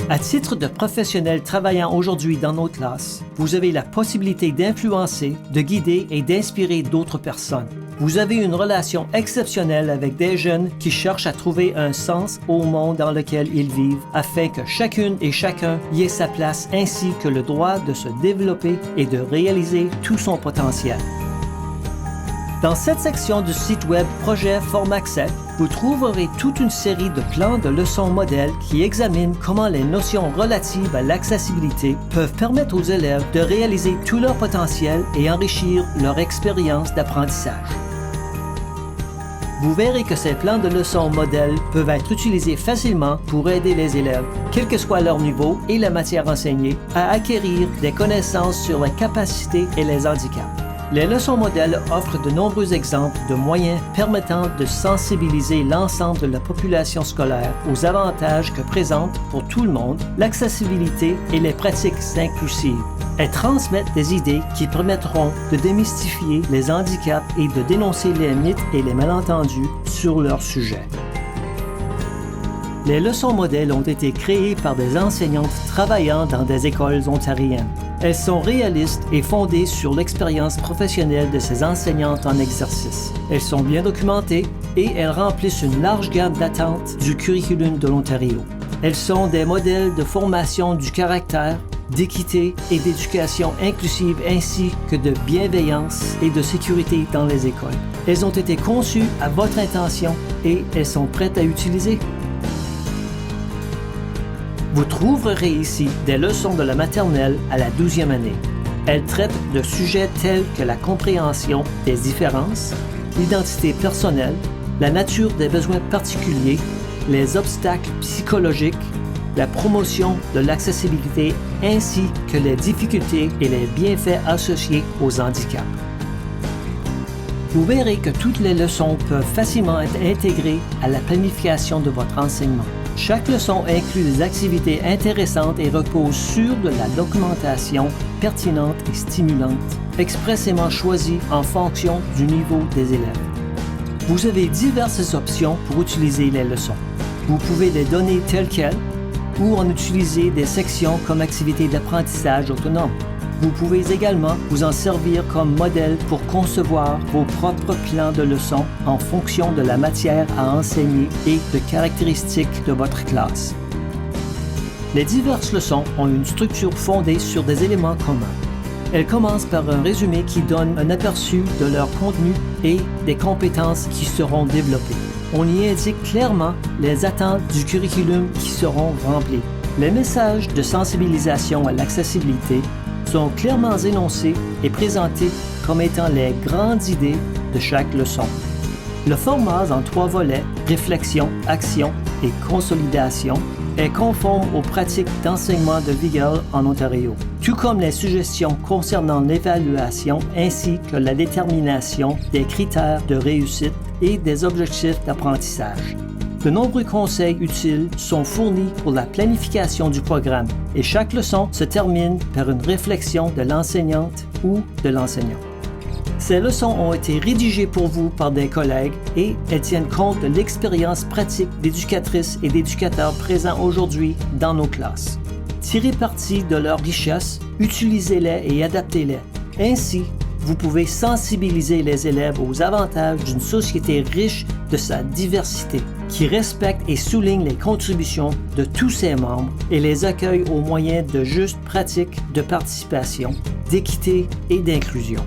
À titre de professionnel travaillant aujourd'hui dans nos classes, vous avez la possibilité d'influencer, de guider et d'inspirer d'autres personnes. Vous avez une relation exceptionnelle avec des jeunes qui cherchent à trouver un sens au monde dans lequel ils vivent afin que chacune et chacun y ait sa place ainsi que le droit de se développer et de réaliser tout son potentiel. Dans cette section du site web Projet Formaccès, vous trouverez toute une série de plans de leçons modèles qui examinent comment les notions relatives à l'accessibilité peuvent permettre aux élèves de réaliser tout leur potentiel et enrichir leur expérience d'apprentissage. Vous verrez que ces plans de leçons modèles peuvent être utilisés facilement pour aider les élèves, quel que soit leur niveau et la matière enseignée, à acquérir des connaissances sur les capacités et les handicaps. Les leçons modèles offrent de nombreux exemples de moyens permettant de sensibiliser l'ensemble de la population scolaire aux avantages que présente pour tout le monde l'accessibilité et les pratiques inclusives. Elles transmettent des idées qui permettront de démystifier les handicaps et de dénoncer les mythes et les malentendus sur leur sujet. Les leçons modèles ont été créées par des enseignantes travaillant dans des écoles ontariennes. Elles sont réalistes et fondées sur l'expérience professionnelle de ces enseignantes en exercice. Elles sont bien documentées et elles remplissent une large gamme d'attentes du curriculum de l'Ontario. Elles sont des modèles de formation du caractère, d'équité et d'éducation inclusive ainsi que de bienveillance et de sécurité dans les écoles. Elles ont été conçues à votre intention et elles sont prêtes à utiliser. Vous trouverez ici des leçons de la maternelle à la 12e année. Elles traitent de sujets tels que la compréhension des différences, l'identité personnelle, la nature des besoins particuliers, les obstacles psychologiques, la promotion de l'accessibilité ainsi que les difficultés et les bienfaits associés aux handicaps. Vous verrez que toutes les leçons peuvent facilement être intégrées à la planification de votre enseignement. Chaque leçon inclut des activités intéressantes et repose sur de la documentation pertinente et stimulante, expressément choisie en fonction du niveau des élèves. Vous avez diverses options pour utiliser les leçons. Vous pouvez les donner telles quelles ou en utiliser des sections comme activités d'apprentissage autonome. Vous pouvez également vous en servir comme modèle pour concevoir vos propres plans de leçons en fonction de la matière à enseigner et de caractéristiques de votre classe. Les diverses leçons ont une structure fondée sur des éléments communs. Elles commencent par un résumé qui donne un aperçu de leur contenu et des compétences qui seront développées. On y indique clairement les attentes du curriculum qui seront remplies. Les messages de sensibilisation à l'accessibilité sont clairement énoncés et présentés comme étant les grandes idées de chaque leçon. Le format en 3 volets, réflexion, action et consolidation, est conforme aux pratiques d'enseignement de Vigel en Ontario, tout comme les suggestions concernant l'évaluation ainsi que la détermination des critères de réussite et des objectifs d'apprentissage. De nombreux conseils utiles sont fournis pour la planification du programme et chaque leçon se termine par une réflexion de l'enseignante ou de l'enseignant. Ces leçons ont été rédigées pour vous par des collègues et elles tiennent compte de l'expérience pratique d'éducatrices et d'éducateurs présents aujourd'hui dans nos classes. Tirez parti de leurs richesses, utilisez-les et adaptez-les. Ainsi, vous pouvez sensibiliser les élèves aux avantages d'une société riche de sa diversité, qui respecte et souligne les contributions de tous ses membres et les accueille au moyen de justes pratiques de participation, d'équité et d'inclusion.